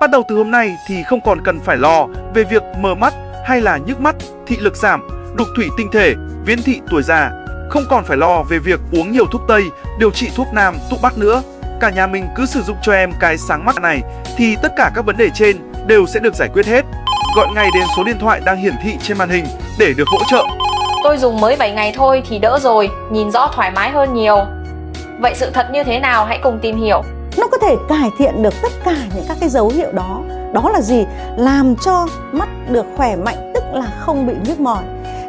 Bắt đầu từ hôm nay thì không còn cần phải lo về việc mờ mắt hay là nhức mắt, thị lực giảm, đục thủy tinh thể, viễn thị tuổi già. Không còn phải lo về việc uống nhiều thuốc tây, điều trị thuốc nam, thuốc bắc nữa. Cả nhà mình cứ sử dụng cho em cái sáng mắt này thì tất cả các vấn đề trên đều sẽ được giải quyết hết. Gọi ngay đến số điện thoại đang hiển thị trên màn hình để được hỗ trợ. Tôi dùng mới 7 ngày thôi thì đỡ rồi, nhìn rõ thoải mái hơn nhiều. Vậy sự thật như thế nào, hãy cùng tìm hiểu. Nó có thể cải thiện được tất cả những các cái dấu hiệu đó. Đó là gì? Làm cho mắt được khỏe mạnh, tức là không bị nhức mỏi.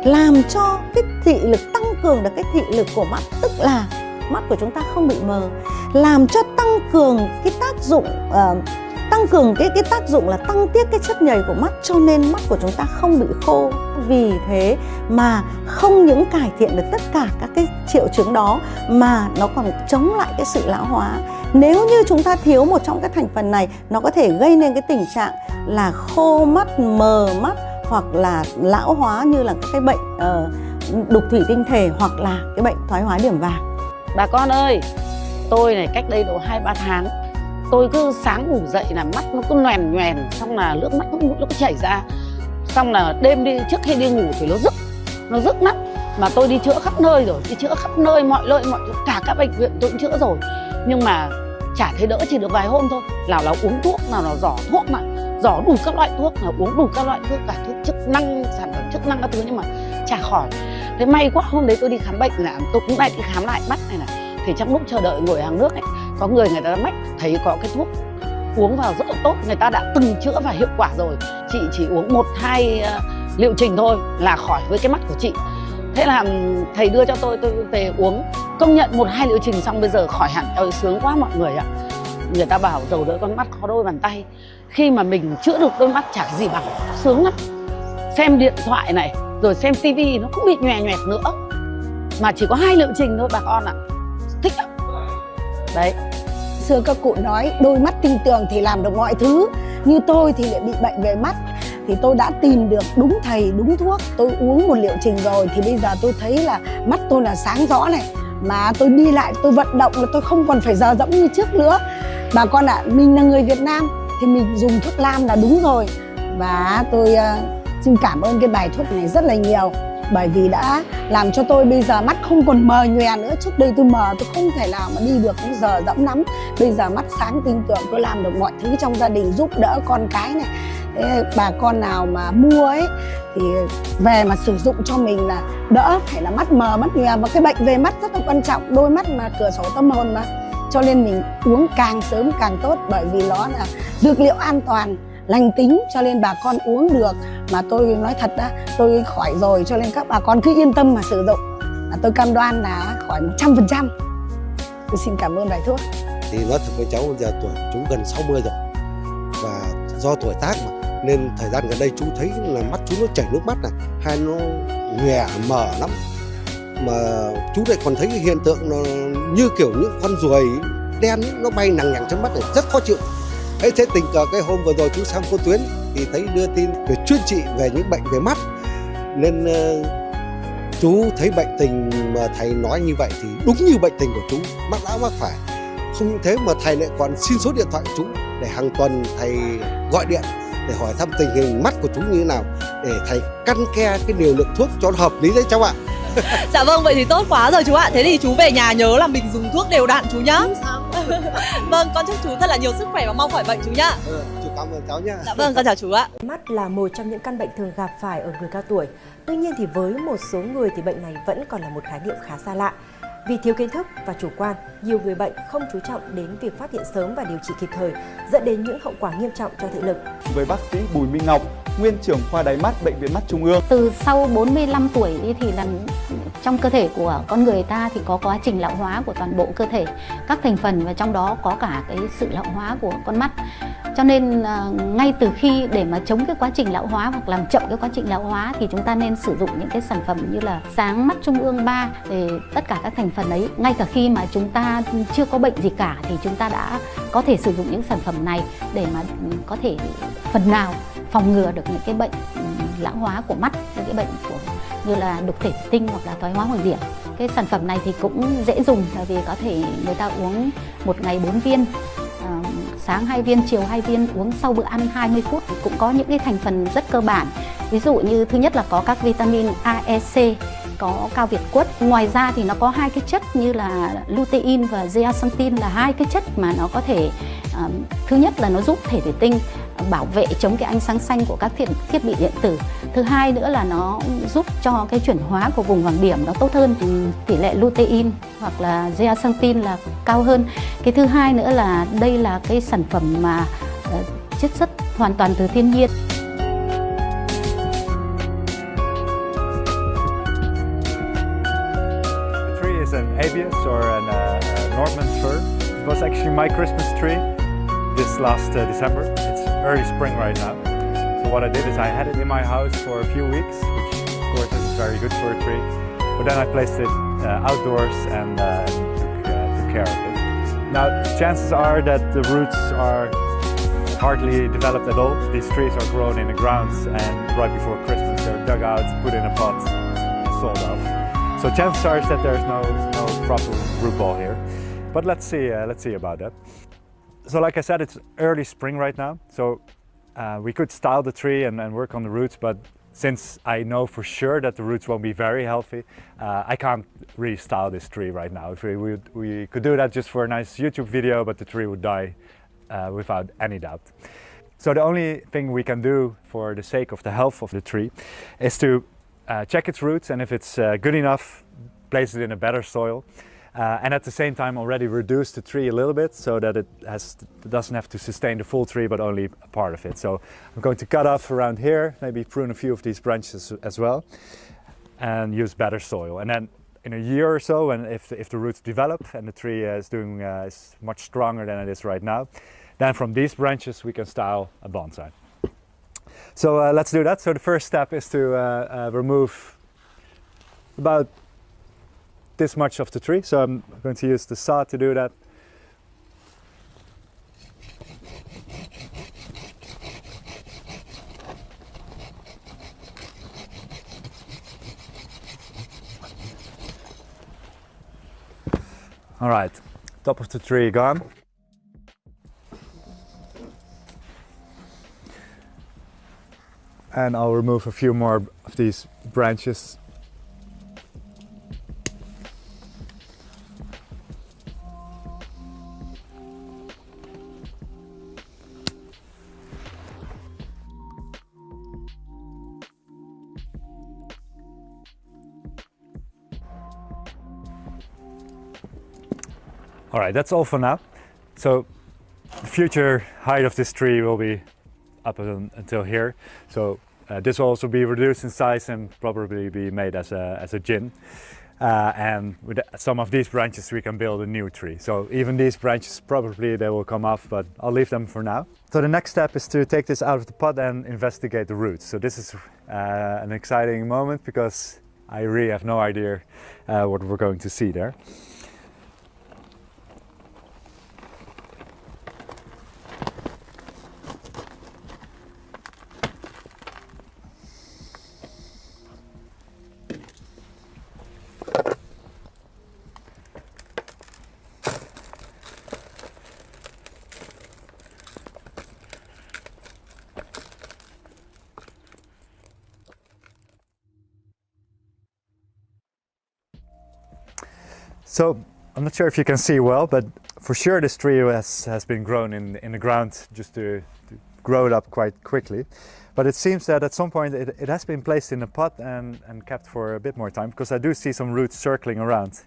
Làm cho cái thị lực, tăng cường được cái thị lực của mắt, tức là mắt của chúng ta không bị mờ. Làm cho tăng cường cái tác dụng cái tác dụng là tăng tiết cái chất nhầy của mắt, cho nên mắt của chúng ta không bị khô. Vì thế mà không những cải thiện được tất cả các cái triệu chứng đó mà nó còn chống lại cái sự lão hóa. Nếu như chúng ta thiếu một trong cái thành phần này, nó có thể gây nên cái tình trạng là khô mắt, mờ mắt hoặc là lão hóa như là các cái bệnh đục thủy tinh thể hoặc là cái bệnh thoái hóa điểm vàng. Bà con ơi, tôi này cách đây độ 2-3 tháng, tôi cứ sáng ngủ dậy là mắt nó cứ nhoèn nhoèn, xong là nước mắt nó cứ chảy ra, xong là đêm đi trước khi đi ngủ thì nó rức mắt. Mà tôi đi chữa khắp nơi rồi, đi chữa khắp nơi, mọi nơi, cả các bệnh viện tôi cũng chữa rồi, nhưng mà chả thấy đỡ, chỉ được vài hôm thôi. Nào là uống thuốc, nào là giỏ thuốc, mà giỏ đủ các loại thuốc, nào uống đủ các loại thuốc, cả thuốc chức năng, sản phẩm chức năng các thứ, nhưng mà chả khỏi. Thế may quá hôm đấy tôi đi khám bệnh là tôi cũng lại đi khám lại mắt này. Thì trong lúc chờ đợi ngồi hàng nước ấy, có người ta mách thấy có cái thuốc uống vào rất là tốt, người ta đã từng chữa và hiệu quả rồi. Chị chỉ uống 1-2 liệu trình thôi là khỏi với cái mắt của chị. Thế là thầy đưa cho tôi về uống, công nhận 1-2 liệu trình xong bây giờ khỏi hẳn. Ôi sướng quá mọi người ạ. Người ta bảo dầu đỡ con mắt khó đôi bàn tay. Khi mà mình chữa được đôi mắt chả gì bằng, sướng lắm. Xem điện thoại này rồi xem tivi nó cũng bị nhòe nhoẹt nữa, mà chỉ có 2 liệu trình thôi bà con ạ. Thích lắm đấy. Xưa các cụ nói đôi mắt tinh tường thì làm được mọi thứ. Như tôi thì lại bị bệnh về mắt, thì tôi đã tìm được đúng thầy đúng thuốc. Tôi uống một liệu trình rồi thì bây giờ tôi thấy là mắt tôi là sáng rõ này, mà tôi đi lại, tôi vận động là tôi không còn phải dờ dẫm như trước nữa. Bà con ạ, mình là người Việt Nam thì mình dùng thuốc nam là đúng rồi. Và tôi xin cảm ơn cái bài thuốc này rất là nhiều, bởi vì đã làm cho tôi bây giờ mắt không còn mờ nhòe nữa. Trước đây tôi mờ, tôi không thể nào mà đi được những giờ dẫm lắm. Bây giờ mắt sáng tinh tường, tôi làm được mọi thứ trong gia đình, giúp đỡ con cái này. Thế bà con nào mà mua ấy thì về mà sử dụng cho mình là đỡ phải là mắt mờ, mắt nhòe. Và cái bệnh về mắt rất là quan trọng, đôi mắt mà cửa sổ tâm hồn mà. Cho nên mình uống càng sớm càng tốt, bởi vì nó là dược liệu an toàn, lành tính, cho nên bà con uống được. Mà tôi nói thật đó, tôi khỏi rồi, cho nên các bà con cứ yên tâm mà sử dụng. Tôi cam đoan là khỏi 100%. Tôi xin cảm ơn bài thuốc. Thì nói thật với cháu, giờ tuổi chú gần 60 rồi, và do tuổi tác mà nên thời gian gần đây chú thấy là mắt chú nó chảy nước mắt này, hay nó nhòe mờ lắm. Mà chú lại còn thấy cái hiện tượng nó như kiểu những con ruồi đen ấy, nó bay nằng nhằng trong mắt này, rất khó chịu. Thế tình cờ cái hôm vừa rồi chú sang Cô Tuyến thì thấy đưa tin về chuyên trị về những bệnh về mắt, nên chú thấy bệnh tình mà thầy nói như vậy thì đúng như bệnh tình của chú, mắc lão mắc phải. Không những thế mà thầy lại còn xin số điện thoại của chú để hàng tuần thầy gọi điện để hỏi thăm tình hình mắt của chú như thế nào, để thầy căn ke cái liều lượng thuốc cho nó hợp lý đấy cháu ạ. Dạ vâng, vậy thì tốt quá rồi chú ạ. Thế thì chú về nhà nhớ là mình dùng thuốc đều đặn chú nhá. Vâng, con chúc chú thật là nhiều sức khỏe và mau khỏi bệnh chú nhá. Chú cảm ơn cháu nhá. Dạ vâng, con chào chú ạ. Mắt là một trong những căn bệnh thường gặp phải ở người cao tuổi. Tuy nhiên thì với một số người thì bệnh này vẫn còn là một khái niệm khá xa lạ. Vì thiếu kiến thức và chủ quan, nhiều người bệnh không chú trọng đến việc phát hiện sớm và điều trị kịp thời, dẫn đến những hậu quả nghiêm trọng cho thị lực. Với bác sĩ Bùi Minh Ngọc, nguyên trưởng khoa đáy mắt Bệnh viện Mắt Trung ương. Từ sau 45 tuổi đi thì là trong cơ thể của con người ta thì có quá trình lão hóa của toàn bộ cơ thể, các thành phần, và trong đó có cả cái sự lão hóa của con mắt. Cho nên ngay từ khi để mà chống cái quá trình lão hóa hoặc làm chậm cái quá trình lão hóa thì chúng ta nên sử dụng những cái sản phẩm như là Sáng Mắt Trung ương 3 để tất cả các thành phần ấy, ngay cả khi mà chúng ta chưa có bệnh gì cả thì chúng ta đã có thể sử dụng những sản phẩm này để mà có thể phần nào phòng ngừa được những cái bệnh lão hóa của mắt, những cái bệnh như là đục thể tinh hoặc là thoái hóa hoàng điểm. Cái sản phẩm này thì cũng dễ dùng, bởi vì có thể người ta uống một ngày 4 viên, sáng 2 viên, chiều 2 viên, uống sau bữa ăn 20 phút. Cũng có những cái thành phần rất cơ bản. Ví dụ như thứ nhất là có các vitamin A, E, C, có cao việt quất. Ngoài ra thì nó có 2 cái chất như là lutein và zeaxanthin, là 2 cái chất mà nó có thể thứ nhất là nó giúp thể thủy tinh bảo vệ chống cái ánh sáng xanh của các thiết bị điện tử. Thứ hai nữa là nó giúp cho cái chuyển hóa của vùng hoàng điểm nó tốt hơn, tỷ lệ lutein hoặc là zeaxanthin là cao hơn. Cái thứ hai nữa là đây là cái sản phẩm mà chiết xuất hoàn toàn từ thiên nhiên. The tree is an Abies or a Norman fir. It was actually my Christmas tree this last December. It's early spring right now. So what I did is I had it in my house for a few weeks, which of course is very good for a tree. But then I placed it outdoors and took care of it. Now, chances are that the roots are hardly developed at all. These trees are grown in the ground, and right before Christmas they're dug out, put in a pot, and sold off. So chances are that there's no proper root ball here. But let's see about that. So like I said, it's early spring right now. So we could style the tree and work on the roots, but since I know for sure that the roots won't be very healthy, I can't really style this tree right now. If we could do that just for a nice YouTube video, but the tree would die without any doubt. So the only thing we can do for the sake of the health of the tree is to check its roots, and if it's good enough, place it in a better soil. And at the same time already reduce the tree a little bit so that it doesn't have to sustain the full tree but only a part of it. So I'm going to cut off around here, maybe prune a few of these branches as well, and use better soil. And then in a year or so, and if the roots develop and the tree is much stronger than it is right now, then from these branches we can style a bonsai. So let's do that. So the first step is to remove about this much of the tree. So I'm going to use the saw to do that. All right, top of the tree gone. And I'll remove a few more of these branches. All right, that's all for now. So the future height of this tree will be up until here. So this will also be reduced in size and probably be made as a gin. And with some of these branches we can build a new tree. So even these branches probably they will come off, but I'll leave them for now. So the next step is to take this out of the pot and investigate the roots. So this is an exciting moment because I really have no idea what we're going to see there. So I'm not sure if you can see well, but for sure this tree has been grown in the ground just to grow it up quite quickly. But it seems that at some point it has been placed in a pot and kept for a bit more time, because I do see some roots circling around.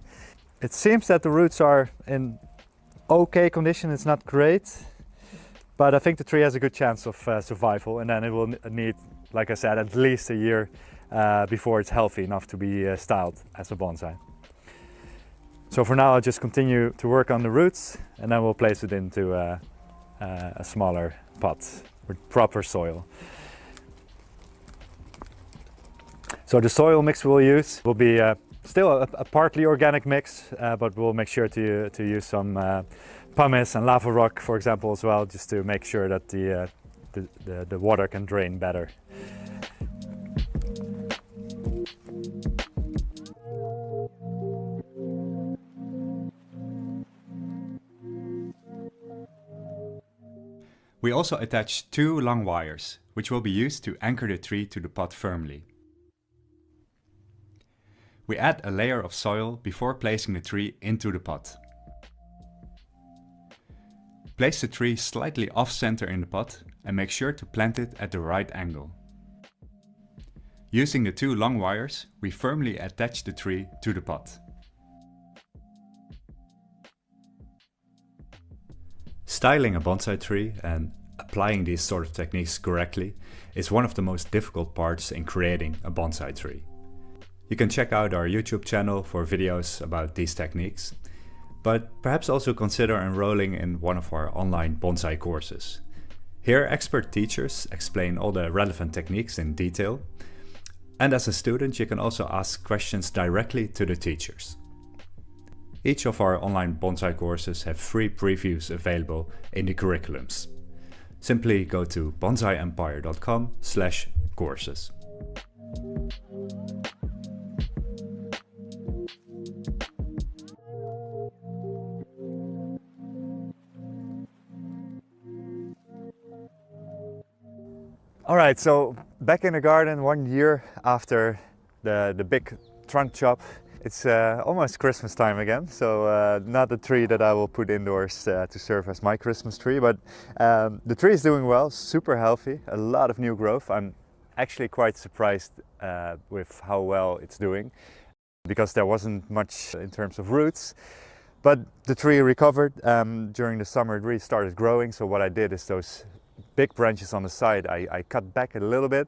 It seems that the roots are in okay condition, it's not great, but I think the tree has a good chance of survival, and then it will need, like I said, at least a year before it's healthy enough to be styled as a bonsai. So for now I'll just continue to work on the roots, and then we'll place it into a smaller pot with proper soil. So the soil mix we'll use will be still a partly organic mix, but we'll make sure to use some pumice and lava rock, for example, as well, just to make sure that the water can drain better. We also attach 2 long wires, which will be used to anchor the tree to the pot firmly. We add a layer of soil before placing the tree into the pot. Place the tree slightly off-center in the pot and make sure to plant it at the right angle. Using the 2 long wires, we firmly attach the tree to the pot. Styling a bonsai tree and applying these sort of techniques correctly is one of the most difficult parts in creating a bonsai tree. You can check out our YouTube channel for videos about these techniques, but perhaps also consider enrolling in one of our online bonsai courses. Here, expert teachers explain all the relevant techniques in detail, and as a student you can also ask questions directly to the teachers. Each of our online bonsai courses have free previews available in the curriculums. Simply go to bonsaiempire.com/courses. All right, so back in the garden 1 year after the big trunk chop. It's almost Christmas time again, so not a tree that I will put indoors to serve as my Christmas tree, but the tree is doing well, super healthy, a lot of new growth. I'm actually quite surprised with how well it's doing, because there wasn't much in terms of roots. But the tree recovered during the summer. It really started growing, so what I did is those big branches on the side I cut back a little bit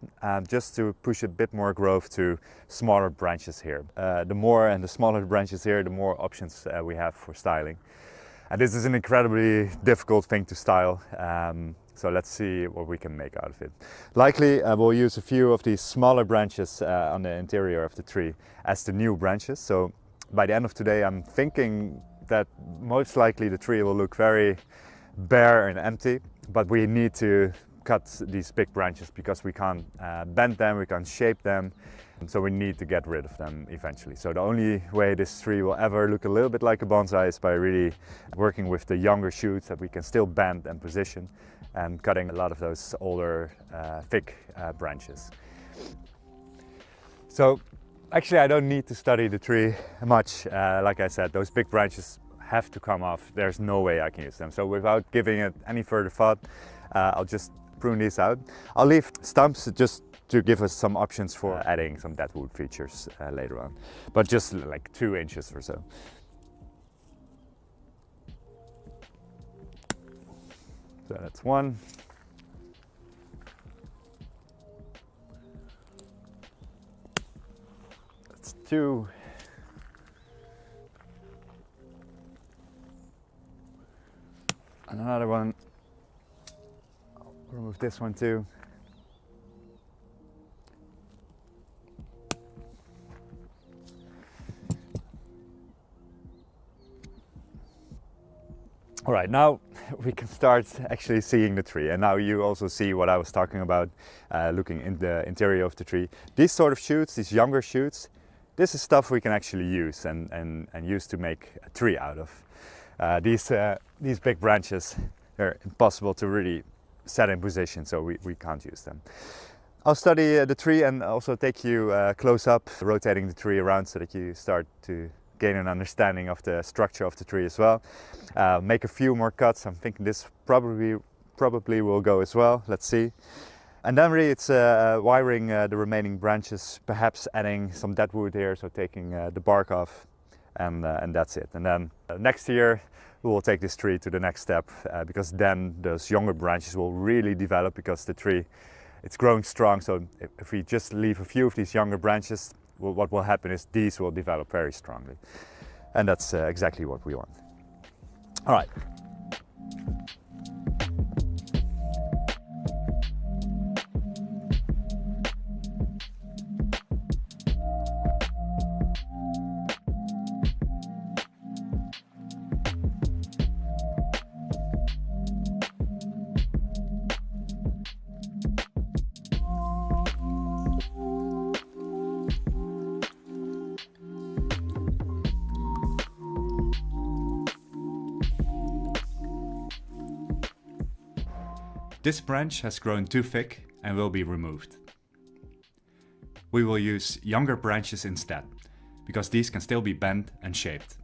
just to push a bit more growth to smaller branches here. The more and the smaller the branches here, the more options we have for styling. And this is an incredibly difficult thing to style, so let's see what we can make out of it. Likely we'll use a few of these smaller branches on the interior of the tree as the new branches. So by the end of today I'm thinking that most likely the tree will look very bare and empty, but we need to cut these big branches because we can't bend them, we can't shape them, and so we need to get rid of them eventually. So the only way this tree will ever look a little bit like a bonsai is by really working with the younger shoots that we can still bend and position, and cutting a lot of those older thick branches. So actually I don't need to study the tree much. Like I said, those big branches have to come off. There's no way I can use them. So without giving it any further thought, I'll just prune these out. I'll leave stumps just to give us some options for adding some deadwood features later on, but just like 2 inches or so. So that's one. That's two. And another one. I'll remove this one too. All right, now we can start actually seeing the tree, and now you also see what I was talking about, looking in the interior of the tree. These sort of shoots, these younger shoots, this is stuff we can actually use and use to make a tree out of. These big branches, they're impossible to really set in position, so we can't use them. I'll study the tree and also take you close up, rotating the tree around so that you start to gain an understanding of the structure of the tree as well. Make a few more cuts. I'm thinking this probably will go as well. Let's see. And then really it's wiring the remaining branches, perhaps adding some deadwood here, so taking the bark off, and that's it. And then next year we will take this tree to the next step, because then those younger branches will really develop, because the tree, it's growing strong. So if we just leave a few of these younger branches, what will happen is these will develop very strongly, and that's exactly what we want. All right. This branch has grown too thick and will be removed. We will use younger branches instead, because these can still be bent and shaped.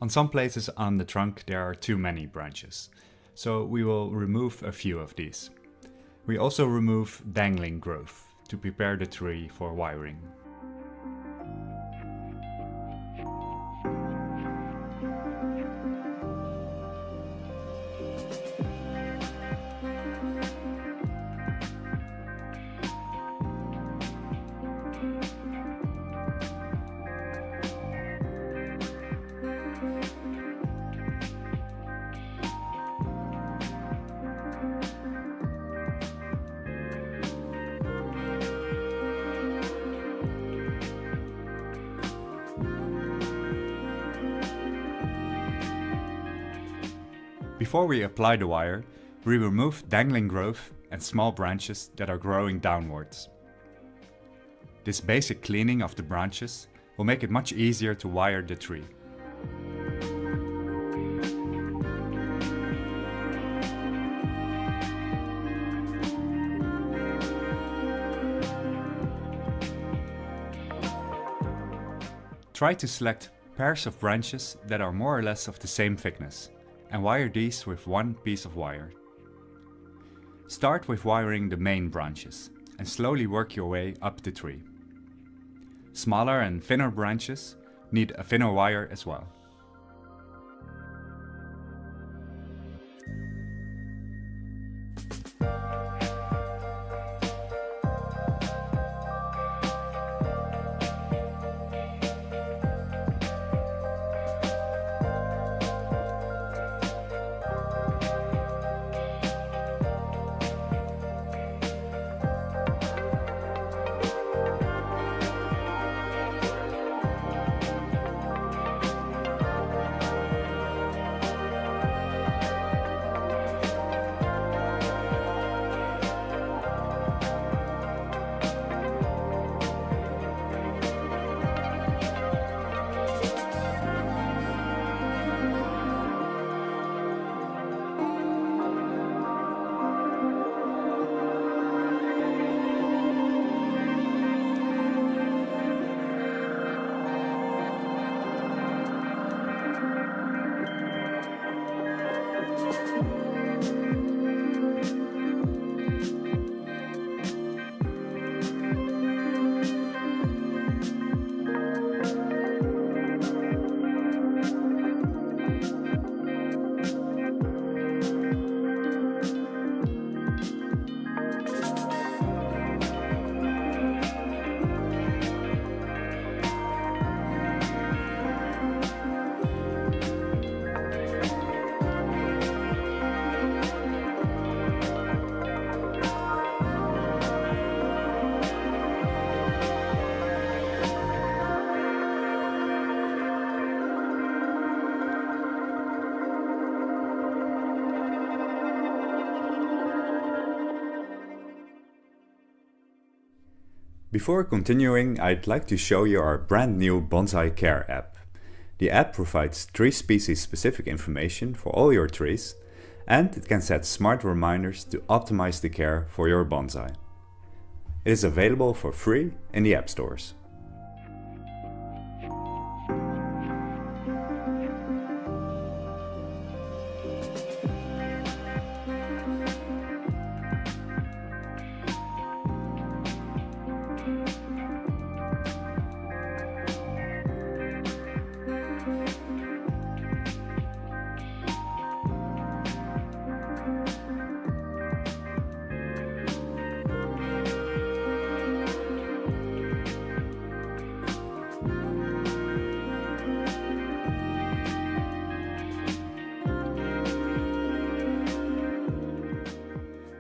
On some places on the trunk there are too many branches, so we will remove a few of these. We also remove dangling growth to prepare the tree for wiring. Before we apply the wire, we remove dangling growth and small branches that are growing downwards. This basic cleaning of the branches will make it much easier to wire the tree. Try to select pairs of branches that are more or less of the same thickness, and wire these with one piece of wire. Start with wiring the main branches and slowly work your way up the tree. Smaller and thinner branches need a thinner wire as well. Before continuing, I'd like to show you our brand new Bonsai Care app. The app provides tree species specific information for all your trees, and it can set smart reminders to optimize the care for your bonsai. It is available for free in the app stores.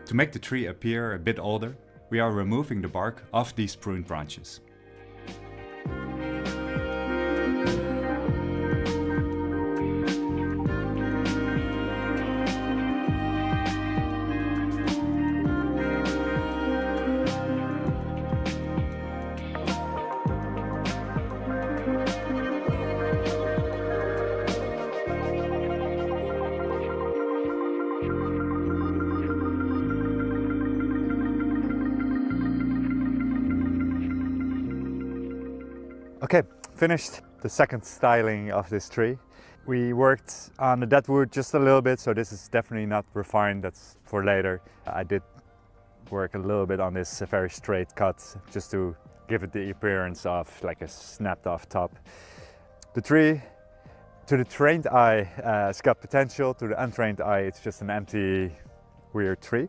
To make the tree appear a bit older, we are removing the bark off these pruned branches. Okay, finished the second styling of this tree. We worked on the dead wood just a little bit, so this is definitely not refined, that's for later. I did work a little bit on this very straight cut, just to give it the appearance of like a snapped off top. The tree, to the trained eye, it's got potential. To the untrained eye, it's just an empty, weird tree.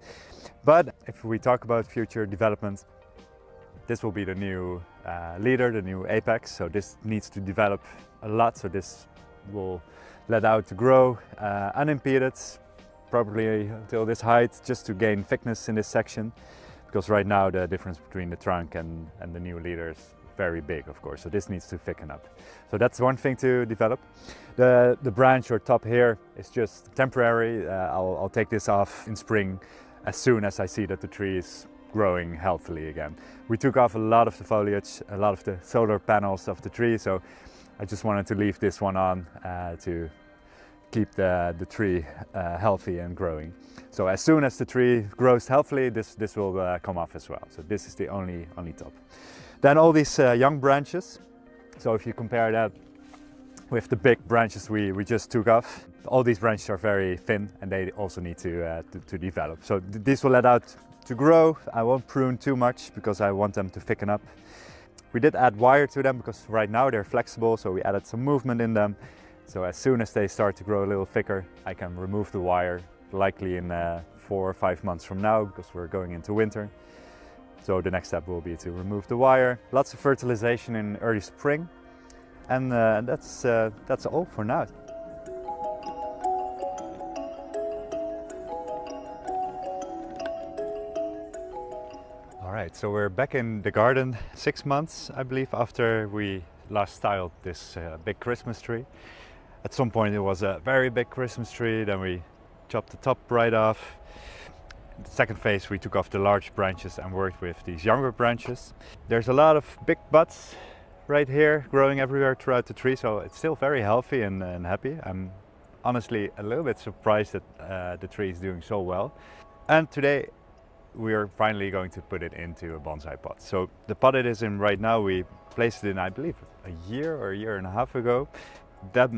But if we talk about future development, this will be the new leader, the new apex. So this needs to develop a lot. So this will let out to grow unimpeded, probably until this height, just to gain thickness in this section. Because right now the difference between the trunk and the new leader is very big, of course. So this needs to thicken up. So that's one thing to develop. The branch or top here is just temporary. I'll take this off in spring as soon as I see that the tree is growing healthily again. We took off a lot of the foliage, a lot of the solar panels of the tree, so I just wanted to leave this one on to keep the tree healthy and growing. So as soon as the tree grows healthily, this will come off as well. So this is the only top. Then all these young branches. So if you compare that with the big branches we just took off, all these branches are very thin and they also need to develop. So these will let out to grow. I won't prune too much because I want them to thicken up. We did add wire to them because right now they're flexible, so we added some movement in them. So as soon as they start to grow a little thicker, I can remove the wire, likely in 4 or 5 months from now, because we're going into winter. So the next step will be to remove the wire. Lots of fertilization in early spring. And that's all for now. All right, so we're back in the garden 6 months, I believe, after we last styled this big Christmas tree. At some point it was a very big Christmas tree, then we chopped the top right off. In the second phase we took off the large branches and worked with these younger branches. There's a lot of big buds right here growing everywhere throughout the tree, so it's still very healthy and happy. I'm honestly a little bit surprised that the tree is doing so well. And today we are finally going to put it into a bonsai pot. So the pot it is in right now, we placed it in, I believe, a year or a year and a half ago. That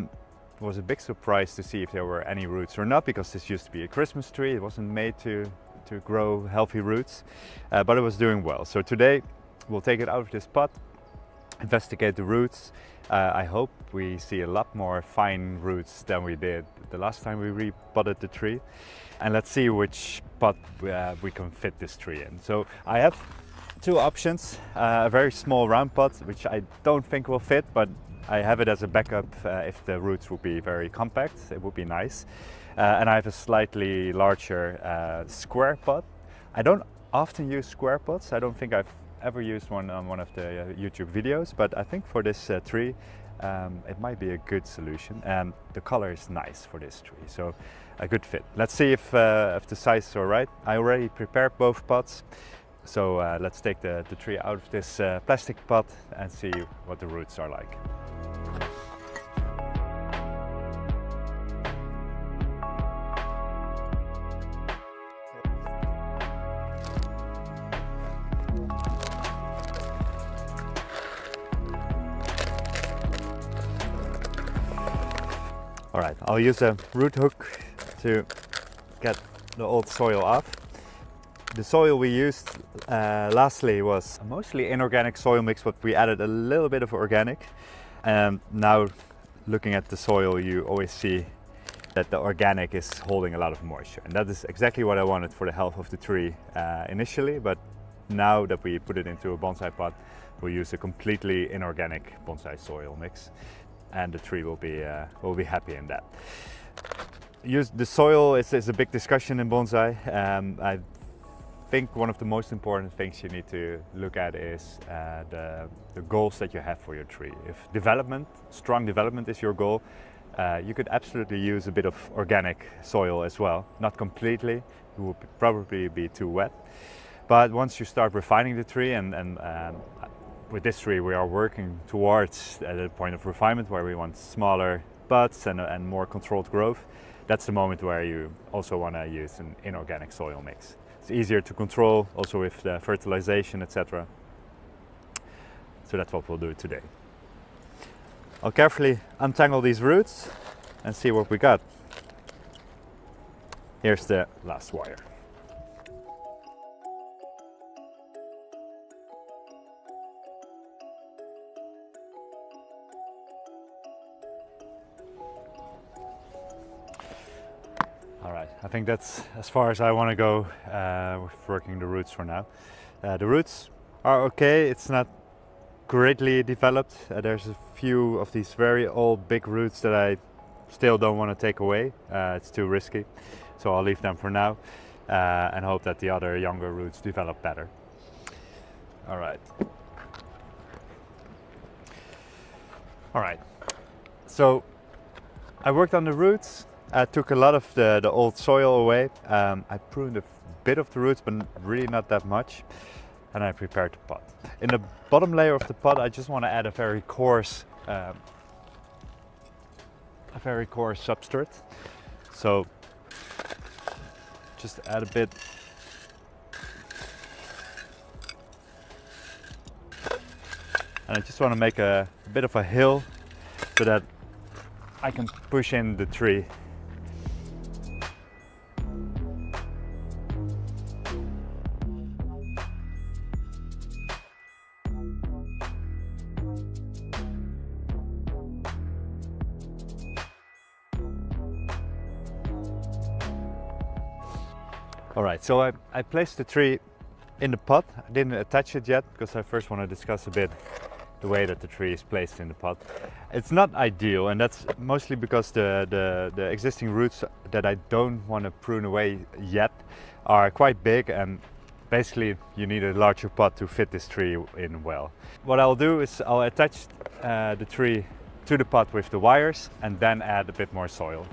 was a big surprise to see if there were any roots or not, because this used to be a Christmas tree. It wasn't made to grow healthy roots, but it was doing well. So today we'll take it out of this pot, investigate the roots. I hope we see a lot more fine roots than we did the last time we repotted the tree. And let's see which pot we can fit this tree in. So I have two options. A very small round pot, which I don't think will fit, but I have it as a backup if the roots would be very compact. It would be nice. And I have a slightly larger square pot. I don't often use square pots. I don't think I've ever used one on one of the YouTube videos, but I think for this tree it might be a good solution, and the color is nice for this tree, so a good fit. Let's see if the size is all right. I already prepared both pots, so let's take the tree out of this plastic pot and see what the roots are like. All right, I'll use a root hook to get the old soil off. The soil we used lastly was mostly inorganic soil mix, but we added a little bit of organic. And now looking at the soil, you always see that the organic is holding a lot of moisture. And that is exactly what I wanted for the health of the tree initially, but now that we put it into a bonsai pot, we'll use a completely inorganic bonsai soil mix. And the tree will be happy in that. Use the soil is a big discussion in bonsai. I think one of the most important things you need to look at is the goals that you have for your tree. If strong development is your goal, you could absolutely use a bit of organic soil as well. Not completely, it would probably be too wet. But once you start refining the tree, and with this tree we are working towards the point of refinement where we want smaller buds and more controlled growth. That's the moment where you also want to use an inorganic soil mix. It's easier to control also with the fertilization, etc. So that's what we'll do today. I'll carefully untangle these roots and see what we got. Here's the last wire. All right, I think that's as far as I want to go with working the roots for now. The roots are okay, it's not greatly developed. There's a few of these very old big roots that I still don't want to take away. It's too risky, so I'll leave them for now and hope that the other younger roots develop better. All right. All right, so I worked on the roots. I took a lot of the old soil away. I pruned a bit of the roots, but really not that much. And I prepared the pot. In the bottom layer of the pot, I just want to add a very coarse substrate. So just add a bit. And I just want to make a bit of a hill so that I can push in the tree. Alright, so I placed the tree in the pot. I didn't attach it yet because I first want to discuss a bit the way that the tree is placed in the pot. It's not ideal, and that's mostly because the existing roots that I don't want to prune away yet are quite big, and basically you need a larger pot to fit this tree in well. What I'll do is I'll attach the tree to the pot with the wires and then add a bit more soil.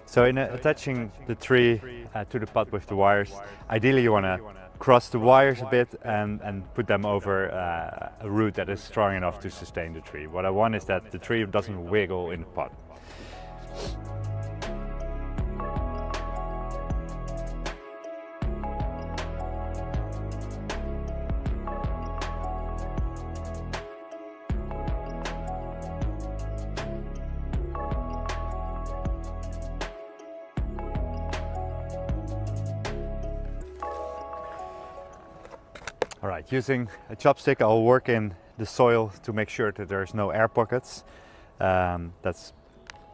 So in attaching the tree to the pot with the wires, ideally you want to cross the wires a bit and put them over a root that is strong enough to sustain the tree. What I want is that the tree doesn't wiggle in the pot. Alright, using a chopstick I'll work in the soil to make sure that there's no air pockets. That's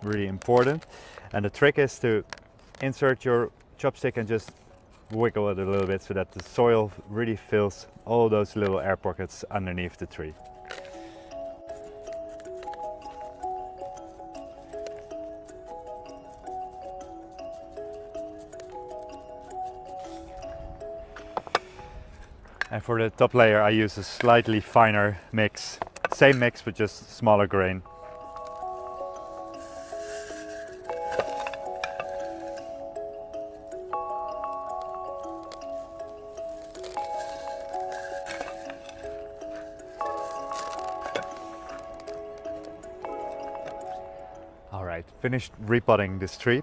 really important. And the trick is to insert your chopstick and just wiggle it a little bit so that the soil really fills all those little air pockets underneath the tree. And for the top layer I use a slightly finer mix. Same mix but just smaller grain. Alright, finished repotting this tree.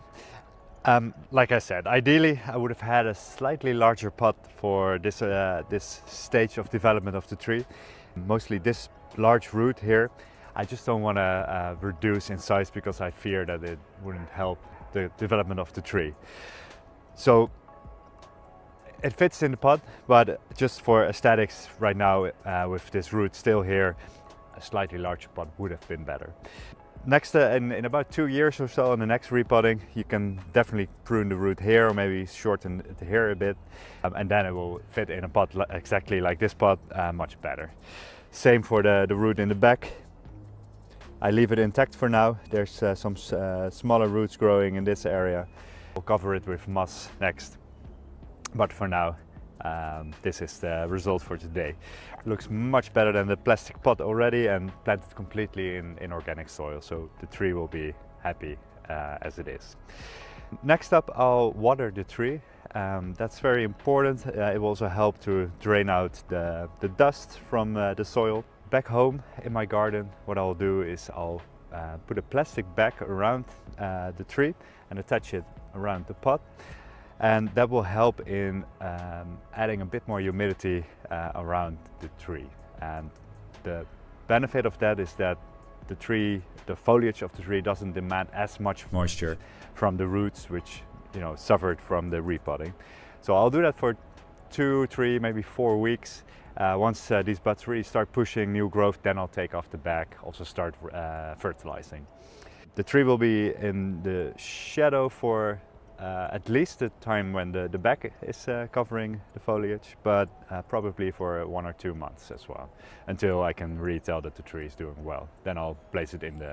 Like I said, ideally I would have had a slightly larger pot for this stage of development of the tree. Mostly this large root here, I just don't want to reduce in size because I fear that it wouldn't help the development of the tree. So it fits in the pot, but just for aesthetics right now, with this root still here, a slightly larger pot would have been better. Next, in about 2 years or so, in the next repotting, you can definitely prune the root here or maybe shorten it here a bit, and then it will fit in a pot exactly like this pot, much better. Same for the root in the back. I leave it intact for now. There's some smaller roots growing in this area. We'll cover it with moss next, but for now this is the result for today. It looks much better than the plastic pot already and planted completely in organic soil, so the tree will be happy as it is. Next up I'll water the tree. That's very important. It will also help to drain out the dust from the soil. Back home in my garden what I'll do is I'll put a plastic bag around the tree and attach it around the pot, and that will help in adding a bit more humidity around the tree. And the benefit of that is that the foliage of the tree doesn't demand as much moisture from the roots, which suffered from the repotting. So I'll do that for 2, 3, maybe 4 weeks. Once these buds really start pushing new growth, then I'll take off the bag, also start fertilizing. The tree will be in the shadow for at least the time when the bag is covering the foliage, but probably for 1 or 2 months as well, until I can really tell that the tree is doing well. Then I'll place it in the